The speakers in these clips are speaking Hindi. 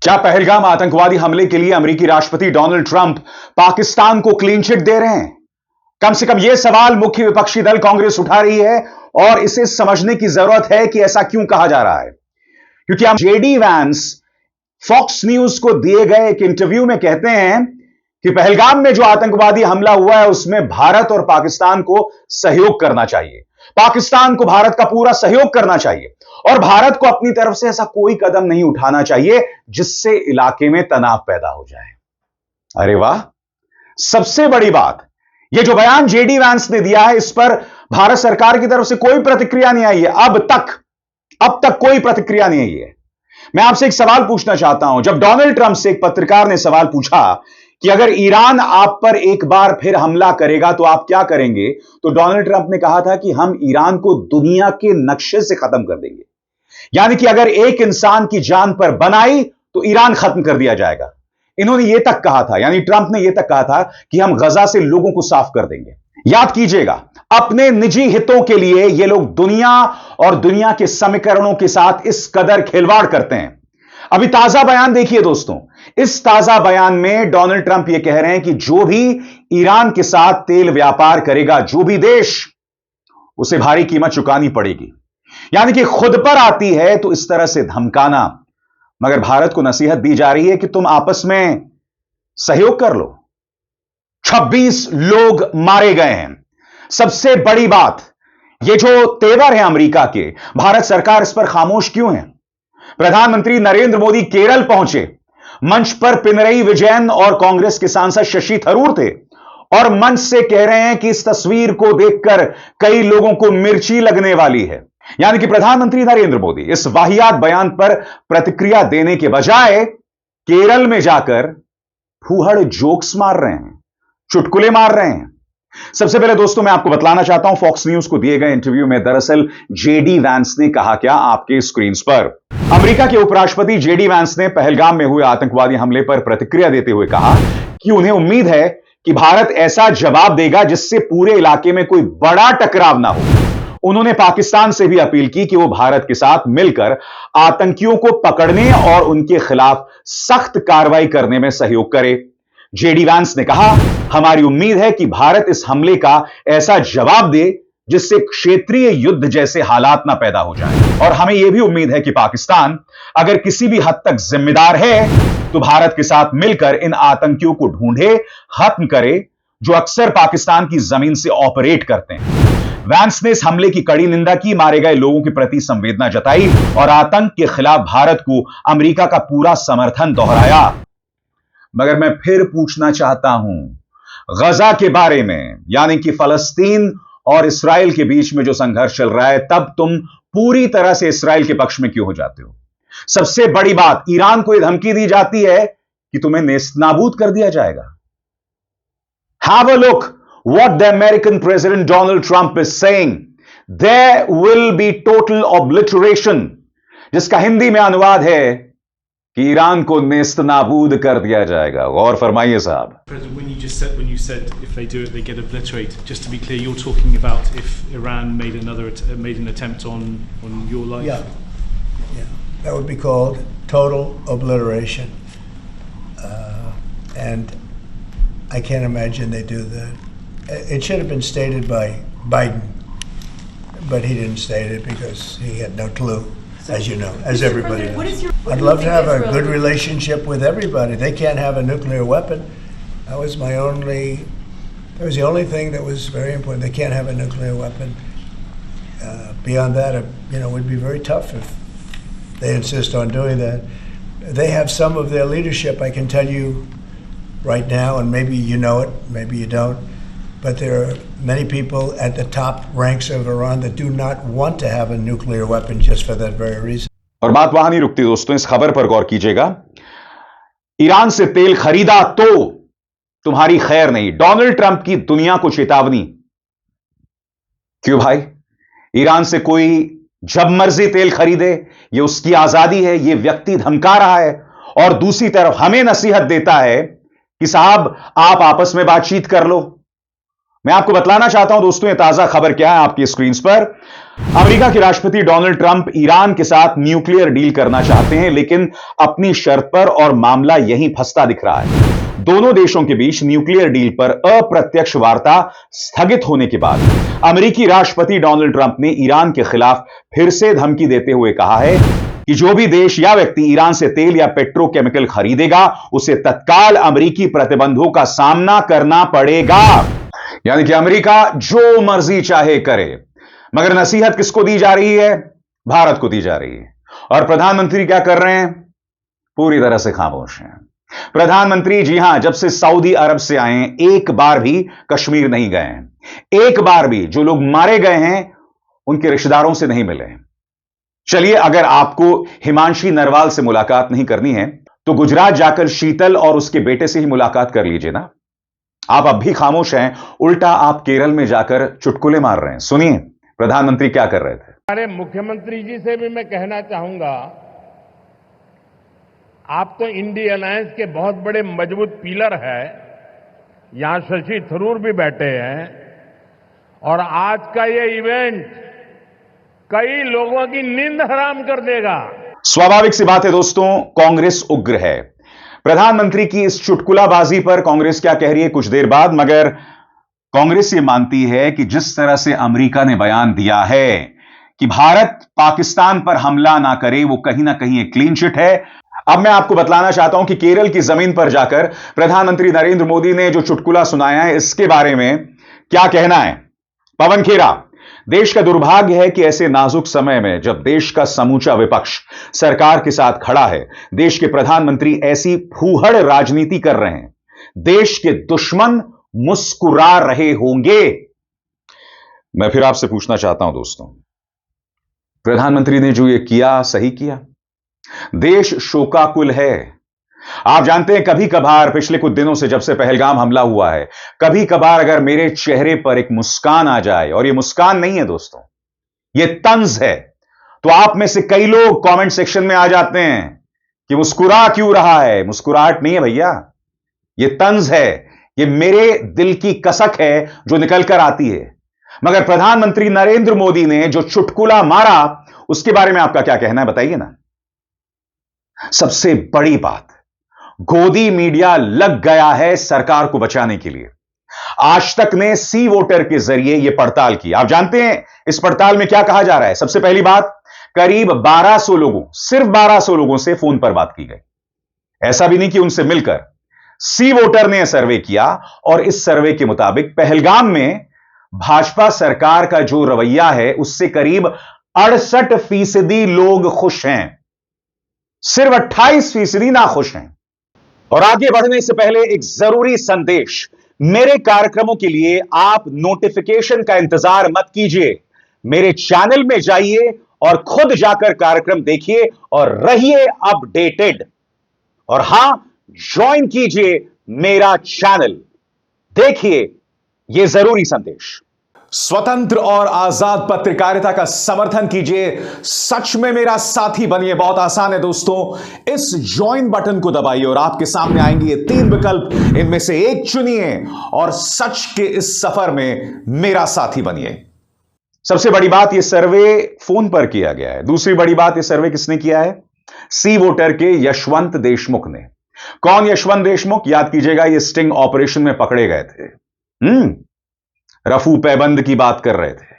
क्या पहलगाम आतंकवादी हमले के लिए अमेरिकी राष्ट्रपति डोनाल्ड ट्रंप पाकिस्तान को क्लीन चिट दे रहे हैं? कम से कम यह सवाल मुख्य विपक्षी दल कांग्रेस उठा रही है और इसे समझने की जरूरत है कि ऐसा क्यों कहा जा रहा है। क्योंकि हम जेडी वैंस फॉक्स न्यूज को दिए गए एक इंटरव्यू में कहते हैं कि पहलगाम में जो आतंकवादी हमला हुआ है उसमें भारत और पाकिस्तान को सहयोग करना चाहिए, पाकिस्तान को भारत का पूरा सहयोग करना चाहिए और भारत को अपनी तरफ से ऐसा कोई कदम नहीं उठाना चाहिए जिससे इलाके में तनाव पैदा हो जाए। अरे वाह, सबसे बड़ी बात, यह जो बयान जेडी वैंस ने दिया है इस पर भारत सरकार की तरफ से कोई प्रतिक्रिया नहीं आई है। अब तक कोई प्रतिक्रिया नहीं आई है। मैं आपसे एक सवाल पूछना चाहता हूं। जब डोनाल्ड ट्रंप से एक पत्रकार ने सवाल पूछा कि अगर ईरान आप पर एक बार फिर हमला करेगा तो आप क्या करेंगे, तो डोनाल्ड ट्रंप ने कहा था कि हम ईरान को दुनिया के नक्शे से खत्म कर देंगे। यानी कि अगर एक इंसान की जान पर बनाई तो ईरान खत्म कर दिया जाएगा। इन्होंने यह तक कहा था, यानी ट्रंप ने यह तक कहा था कि हम गजा से लोगों को साफ कर देंगे। याद कीजिएगा, अपने निजी हितों के लिए ये लोग दुनिया और दुनिया के समीकरणों के साथ इस कदर खिलवाड़ करते हैं। अभी ताजा बयान देखिए दोस्तों। इस ताजा बयान में डोनाल्ड ट्रंप यह कह रहे हैं कि जो भी ईरान के साथ तेल व्यापार करेगा, जो भी देश, उसे भारी कीमत चुकानी पड़ेगी। यानी कि खुद पर आती है तो इस तरह से धमकाना। मगर भारत को नसीहत दी जा रही है कि तुम आपस में सहयोग कर लो। 26 लोग मारे गए हैं। सबसे बड़ी बात, ये जो तेवर है अमेरिका के, भारत सरकार इस पर खामोश क्यों है? प्रधानमंत्री नरेंद्र मोदी केरल पहुंचे। मंच पर पिनरई विजयन और कांग्रेस के सांसद शशि थरूर थे और मंच से कह रहे हैं कि इस तस्वीर को देखकर कई लोगों को मिर्ची लगने वाली है। यानी कि प्रधानमंत्री नरेंद्र मोदी इस वाहियात बयान पर प्रतिक्रिया देने के बजाय केरल में जाकर फूहड़ जोक्स मार रहे हैं, चुटकुले मार रहे हैं। सबसे पहले दोस्तों मैं आपको बतलाना चाहता हूं, फॉक्स न्यूज को दिए गए इंटरव्यू में दरअसल जेडी वैंस ने कहा क्या आपके स्क्रीन पर। अमेरिका के उपराष्ट्रपति जेडी वैंस ने पहलगाम में हुए आतंकवादी हमले पर प्रतिक्रिया देते हुए कहा कि उन्हें उम्मीद है कि भारत ऐसा जवाब देगा जिससे पूरे इलाके में कोई बड़ा टकराव ना हो। उन्होंने पाकिस्तान से भी अपील की कि वो भारत के साथ मिलकर आतंकियों को पकड़ने और उनके खिलाफ सख्त कार्रवाई करने में सहयोग करे। जेडी वैंस ने कहा, हमारी उम्मीद है कि भारत इस हमले का ऐसा जवाब दे जिससे क्षेत्रीय युद्ध जैसे हालात ना पैदा हो जाएं। और हमें यह भी उम्मीद है कि पाकिस्तान अगर किसी भी हद तक जिम्मेदार है तो भारत के साथ मिलकर इन आतंकियों को ढूंढे, खत्म करे, जो अक्सर पाकिस्तान की जमीन से ऑपरेट करते हैं। वैंस ने इस हमले की कड़ी निंदा की, मारे गए लोगों के प्रति संवेदना जताई और आतंक के खिलाफ भारत को अमेरिका का पूरा समर्थन दोहराया। मगर मैं फिर पूछना चाहता हूं गजा के बारे में, यानी कि फलस्तीन और इस्राएल के बीच में जो संघर्ष चल रहा है, तब तुम पूरी तरह से इस्राएल के पक्ष में क्यों हो जाते हो? सबसे बड़ी बात, ईरान को यह धमकी दी जाती है कि तुम्हें नेस्तनाबूद कर दिया जाएगा। Have a look what the American President Donald Trump is saying. There will be total obliteration, जिसका हिंदी में अनुवाद है कि ईरान को नेस्तनाबूद कर दिया जाएगा। और फरमाइए साहब। When you said if they do it they get obliterated, just to be clear, you're talking about if Iran made an attempt on your life. Yeah, that would be called total obliteration, and I can't imagine they do that. It should have been stated by Biden, but he didn't state it because he had no clue, as you know, as everybody knows. I'd love to have a good relationship with everybody. They can't have a nuclear weapon. That was the only thing that was very important. They can't have a nuclear weapon. Beyond that, it would be very tough if they insist on doing that. They have some of their leadership, I can tell you right now, and maybe you know it, maybe you don't, but there are many people at the top ranks of Iran that do not want to have a nuclear weapon just for that very reason. और बात वहां नहीं रुकती दोस्तों, इस खबर पर गौर कीजिएगा। ईरान से तेल खरीदा तो तुम्हारी खैर नहीं, डोनाल्ड ट्रंप की दुनिया को चेतावनी। क्यों भाई? ईरान से कोई जब मर्जी तेल खरीदे, यह उसकी आजादी है, यह व्यक्ति धमका रहा है और दूसरी तरफ हमें नसीहत देता है कि साहब आप आपस में बातचीत कर लो। मैं आपको बतलाना चाहता हूं दोस्तों, यह ताजा खबर क्या है आपकी स्क्रीन पर। अमेरिका के राष्ट्रपति डोनाल्ड ट्रंप ईरान के साथ न्यूक्लियर डील करना चाहते हैं, लेकिन अपनी शर्त पर, और मामला यहीं फंसता दिख रहा है। दोनों देशों के बीच न्यूक्लियर डील पर अप्रत्यक्ष वार्ता स्थगित होने के बाद अमेरिकी राष्ट्रपति डोनाल्ड ट्रंप ने ईरान के खिलाफ फिर से धमकी देते हुए कहा है कि जो भी देश या व्यक्ति ईरान से तेल या पेट्रोकेमिकल खरीदेगा, उसे तत्काल अमेरिकी प्रतिबंधों का सामना करना पड़ेगा। यानी कि अमेरिका जो मर्जी चाहे करे, मगर नसीहत किसको दी जा रही है? भारत को दी जा रही है। और प्रधानमंत्री क्या कर रहे हैं? पूरी तरह से खामोश हैं। प्रधानमंत्री, जी हां, जब से सऊदी अरब से आए एक बार भी कश्मीर नहीं गए हैं। एक बार भी जो लोग मारे गए हैं उनके रिश्तेदारों से नहीं मिले हैं। चलिए, अगर आपको हिमांशी नरवाल से मुलाकात नहीं करनी है तो गुजरात जाकर शीतल और उसके बेटे से ही मुलाकात कर लीजिए ना। आप अब भी खामोश हैं, उल्टा आप केरल में जाकर चुटकुले मार रहे हैं। सुनिए प्रधानमंत्री क्या कर रहे थे। हमारे मुख्यमंत्री जी से भी मैं कहना चाहूंगा, आप तो इंडी अलायंस के बहुत बड़े मजबूत पिलर है। यहां शशि थरूर भी बैठे हैं, और आज का ये इवेंट कई लोगों की नींद हराम कर देगा। स्वाभाविक सी बात है दोस्तों, कांग्रेस उग्र है। प्रधानमंत्री की इस चुटकुलाबाजी पर कांग्रेस क्या कह रही है कुछ देर बाद, मगर कांग्रेस ये मानती है कि जिस तरह से अमेरिका ने बयान दिया है कि भारत पाकिस्तान पर हमला ना करे, वो कहीं ना कहीं एक क्लीन चिट है। अब मैं आपको बतलाना चाहता हूं कि केरल की जमीन पर जाकर प्रधानमंत्री नरेंद्र मोदी ने जो चुटकुला सुनाया है, इसके बारे में क्या कहना है। पवन खेरा, देश का दुर्भाग्य है कि ऐसे नाजुक समय में जब देश का समूचा विपक्ष सरकार के साथ खड़ा है, देश के प्रधानमंत्री ऐसी फूहड़ राजनीति कर रहे हैं। देश के दुश्मन मुस्कुरा रहे होंगे। मैं फिर आपसे पूछना चाहता हूं दोस्तों, प्रधानमंत्री ने जो ये किया सही किया? देश शोकाकुल है। आप जानते हैं, कभी कभार पिछले कुछ दिनों से जब से पहलगाम हमला हुआ है, कभी कभार अगर मेरे चेहरे पर एक मुस्कान आ जाए, और ये मुस्कान नहीं है दोस्तों, ये तंज है, तो आप में से कई लोग कमेंट सेक्शन में आ जाते हैं कि मुस्कुरा क्यों रहा है। मुस्कुराहट नहीं है भैया, ये तंज है, ये मेरे दिल की कसक है जो निकल कर आती है। मगर प्रधानमंत्री नरेंद्र मोदी ने जो चुटकुला मारा, उसके बारे में आपका क्या कहना है बताइए ना। सबसे बड़ी बात, गोदी मीडिया लग गया है सरकार को बचाने के लिए। आज तक ने सी वोटर के जरिए यह पड़ताल की। आप जानते हैं इस पड़ताल में क्या कहा जा रहा है? सबसे पहली बात, करीब 1200 लोगों, सिर्फ 1200 लोगों से फोन पर बात की गई। ऐसा भी नहीं कि उनसे मिलकर। सी वोटर ने सर्वे किया, और इस सर्वे के मुताबिक पहलगाम में भाजपा सरकार का जो रवैया है, उससे करीब 68% लोग खुश हैं। सिर्फ 28% नाखुश हैं। और आगे बढ़ने से पहले एक जरूरी संदेश, मेरे कार्यक्रमों के लिए आप नोटिफिकेशन का इंतजार मत कीजिए। मेरे चैनल में जाइए और खुद जाकर कार्यक्रम देखिए और रहिए अपडेटेड। और हां, ज्वाइन कीजिए मेरा चैनल। देखिए यह जरूरी संदेश। स्वतंत्र और आजाद पत्रकारिता का समर्थन कीजिए, सच में मेरा साथी बनिए। बहुत आसान है दोस्तों, इस ज्वाइन बटन को दबाइए और आपके सामने आएंगे ये 3 विकल्प, इनमें से एक चुनिए और सच के इस सफर में मेरा साथी बनिए। सबसे बड़ी बात, यह सर्वे फोन पर किया गया है। दूसरी बड़ी बात, यह सर्वे किसने किया है? सी वोटर के यशवंत देशमुख ने। कौन यशवंत देशमुख? याद कीजिएगा, ये स्टिंग ऑपरेशन में पकड़े गए थे। रफू पैबंद की बात कर रहे थे।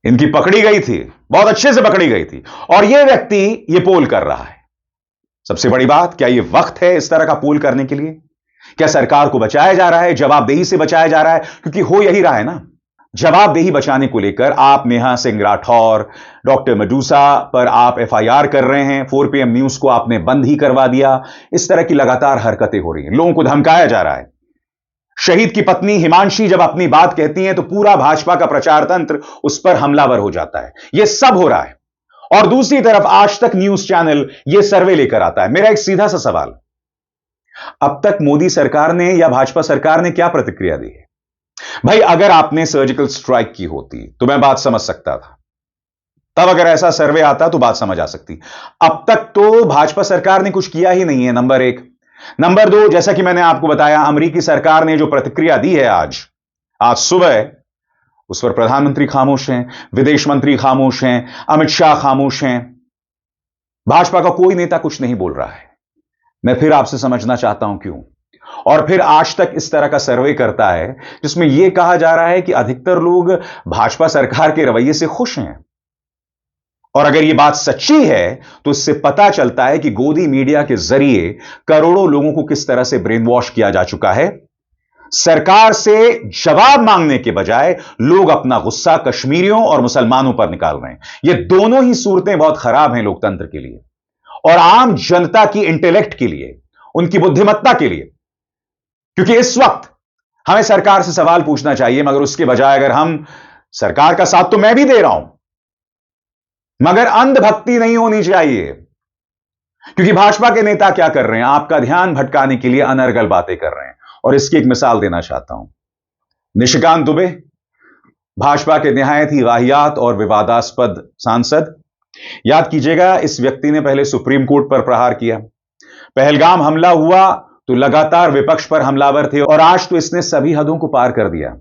इनकी पकड़ी गई थी, बहुत अच्छे से पकड़ी गई थी, और यह व्यक्ति यह पोल कर रहा है। सबसे बड़ी बात, क्या यह वक्त है इस तरह का पोल करने के लिए? क्या सरकार को बचाया जा रहा है? जवाबदेही से बचाया जा रहा है? क्योंकि हो यही रहा है ना। जवाबदेही बचाने को लेकर आप नेहा सिंह राठौर, डॉक्टर मेडूसा पर आप एफआईआर कर रहे हैं। 4 PM न्यूज को आपने बंद ही करवा दिया। इस तरह की लगातार हरकतें हो रही हैं, लोगों को धमकाया जा रहा है। शहीद की पत्नी हिमांशी जब अपनी बात कहती हैं तो पूरा भाजपा का प्रचार तंत्र उस पर हमलावर हो जाता है। यह सब हो रहा है। और दूसरी तरफ आज तक न्यूज चैनल यह सर्वे लेकर आता है। मेरा एक सीधा सा सवाल, अब तक मोदी सरकार ने या भाजपा सरकार ने क्या प्रतिक्रिया दी है? भाई, अगर आपने सर्जिकल स्ट्राइक की होती तो मैं बात समझ सकता था, तब अगर ऐसा सर्वे आता तो बात समझ आ सकती। अब तक तो भाजपा सरकार ने कुछ किया ही नहीं है, नंबर 1। नंबर 2, जैसा कि मैंने आपको बताया, अमेरिकी सरकार ने जो प्रतिक्रिया दी है आज सुबह, उस पर प्रधानमंत्री खामोश हैं, विदेश मंत्री खामोश हैं, अमित शाह खामोश हैं, भाजपा का कोई नेता कुछ नहीं बोल रहा है। मैं फिर आपसे समझना चाहता हूं क्यों। और फिर आज तक इस तरह का सर्वे करता है जिसमें यह कहा जा रहा है कि अधिकतर लोग भाजपा सरकार के रवैये से खुश हैं। और अगर यह बात सच्ची है तो इससे पता चलता है कि गोदी मीडिया के जरिए करोड़ों लोगों को किस तरह से ब्रेन वॉश किया जा चुका है। सरकार से जवाब मांगने के बजाय लोग अपना गुस्सा कश्मीरियों और मुसलमानों पर निकाल रहे हैं। ये दोनों ही सूरतें बहुत खराब हैं लोकतंत्र के लिए और आम जनता की इंटेलेक्ट के लिए, उनकी बुद्धिमत्ता के लिए। क्योंकि इस वक्त हमें सरकार से सवाल पूछना चाहिए, मगर उसके बजाय अगर हम सरकार का साथ तो मैं भी दे रहा हूं, मगर अंधभक्ति नहीं होनी चाहिए। क्योंकि भाजपा के नेता क्या कर रहे हैं, आपका ध्यान भटकाने के लिए अनर्गल बातें कर रहे हैं। और इसकी एक मिसाल देना चाहता हूं। निशिकांत दुबे, भाजपा के निहायत ही वाहियात और विवादास्पद सांसद। याद कीजिएगा, इस व्यक्ति ने पहले सुप्रीम कोर्ट पर प्रहार किया, पहलगाम हमला हुआ तो लगातार विपक्ष पर हमलावर थे, और आज तो इसने सभी हदों को पार कर दिया।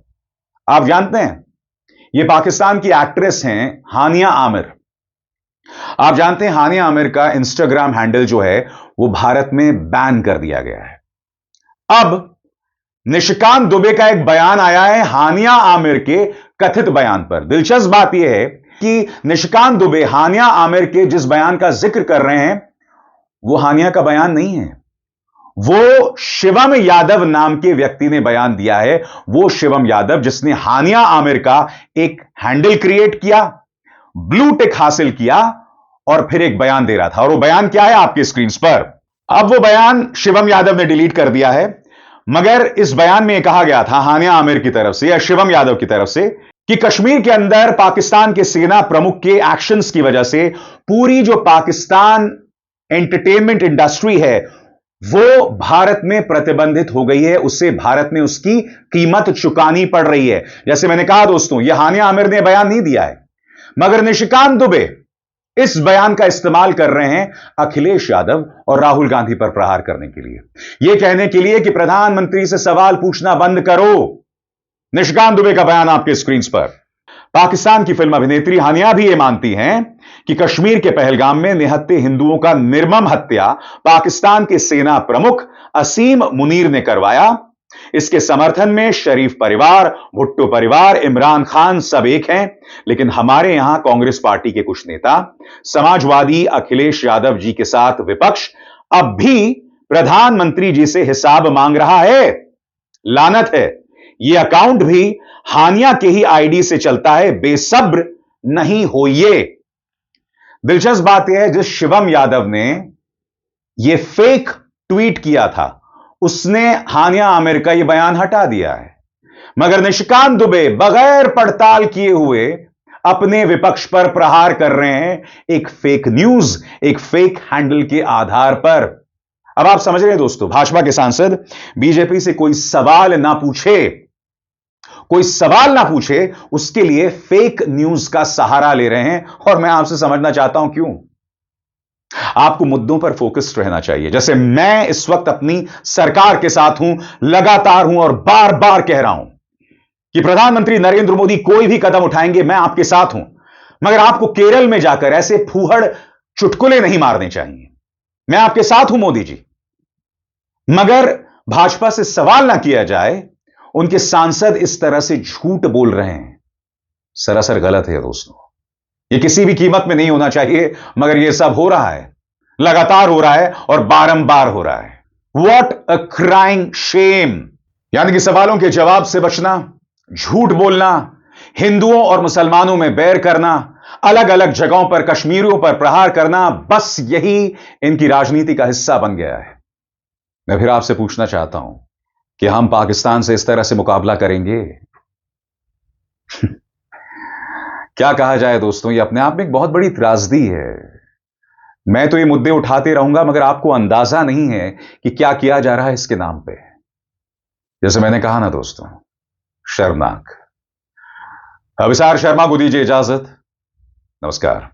आप जानते हैं, यह पाकिस्तान की एक्ट्रेस हैं हानिया आमिर। आप जानते हैं हानिया आमिर का इंस्टाग्राम हैंडल जो है वो भारत में बैन कर दिया गया है। अब निशिकांत दुबे का एक बयान आया है हानिया आमिर के कथित बयान पर। दिलचस्प बात यह है कि निशिकांत दुबे हानिया आमिर के जिस बयान का जिक्र कर रहे हैं वो हानिया का बयान नहीं है, वो शिवम यादव नाम के व्यक्ति ने बयान दिया है। वो शिवम यादव जिसने हानिया आमिर का एक हैंडल क्रिएट किया, ब्लू टिक हासिल किया और फिर एक बयान दे रहा था। और वो बयान क्या है आपकी स्क्रीन पर। अब वो बयान शिवम यादव ने डिलीट कर दिया है, मगर इस बयान में कहा गया था हानिया आमिर की तरफ से या शिवम यादव की तरफ से कि कश्मीर के अंदर पाकिस्तान के सेना प्रमुख के एक्शंस की वजह से पूरी जो पाकिस्तान एंटरटेनमेंट इंडस्ट्री है वो भारत में प्रतिबंधित हो गई है, उससे भारत में उसकी कीमत चुकानी पड़ रही है। जैसे मैंने कहा दोस्तों, यह हानिया आमिर ने बयान नहीं दिया है, मगर निशिकांत दुबे इस बयान का इस्तेमाल कर रहे हैं अखिलेश यादव और राहुल गांधी पर प्रहार करने के लिए, यह कहने के लिए कि प्रधानमंत्री से सवाल पूछना बंद करो। निशिकांत दुबे का बयान आपके स्क्रीन पर। पाकिस्तान की फिल्म अभिनेत्री हानिया भी यह मानती हैं कि कश्मीर के पहलगाम में निहत्थे हिंदुओं का निर्मम हत्या पाकिस्तान के सेना प्रमुख असीम मुनीर ने करवाया। इसके समर्थन में शरीफ परिवार, भुट्टो परिवार, इमरान खान सब एक हैं, लेकिन हमारे यहां कांग्रेस पार्टी के कुछ नेता, समाजवादी अखिलेश यादव जी के साथ विपक्ष अब भी प्रधानमंत्री जी से हिसाब मांग रहा है। लानत है, यह अकाउंट भी हानिया के ही आईडी से चलता है। बेसब्र नहीं होइए। दिलचस्प बात यह है, जिस शिवम यादव ने यह फेक ट्वीट किया था उसने हानिया आमिर का यह बयान हटा दिया है, मगर निशिकांत दुबे बगैर पड़ताल किए हुए अपने विपक्ष पर प्रहार कर रहे हैं एक फेक न्यूज, एक फेक हैंडल के आधार पर। अब आप समझ रहे हैं दोस्तों, भाजपा के सांसद बीजेपी से कोई सवाल ना पूछे उसके लिए फेक न्यूज का सहारा ले रहे हैं। और मैं आपसे समझना चाहता हूं क्यों। आपको मुद्दों पर फोकस्ड रहना चाहिए। जैसे मैं इस वक्त अपनी सरकार के साथ हूं, लगातार हूं और बार बार कह रहा हूं कि प्रधानमंत्री नरेंद्र मोदी कोई भी कदम उठाएंगे मैं आपके साथ हूं, मगर आपको केरल में जाकर ऐसे फूहड़ चुटकुले नहीं मारने चाहिए। मैं आपके साथ हूं मोदी जी, मगर भाजपा से सवाल ना किया जाए, उनके सांसद इस तरह से झूठ बोल रहे हैं, सरासर गलत है दोस्तों। यह किसी भी कीमत में नहीं होना चाहिए, मगर यह सब हो रहा है, लगातार हो रहा है और बारंबार हो रहा है। What a crying shame. यानी कि सवालों के जवाब से बचना, झूठ बोलना, हिंदुओं और मुसलमानों में बैर करना, अलग अलग जगहों पर कश्मीरियों पर प्रहार करना, बस यही इनकी राजनीति का हिस्सा बन गया है। मैं फिर आपसे पूछना चाहता हूं कि हम पाकिस्तान से इस तरह से मुकाबला करेंगे? क्या कहा जाए दोस्तों, यह अपने आप में एक बहुत बड़ी त्रासदी है। मैं तो ये मुद्दे उठाते रहूंगा, मगर आपको अंदाजा नहीं है कि क्या किया जा रहा है इसके नाम पे। जैसे मैंने कहा ना दोस्तों, शर्मनाक। अभिसार शर्मा को दीजिए इजाजत। नमस्कार।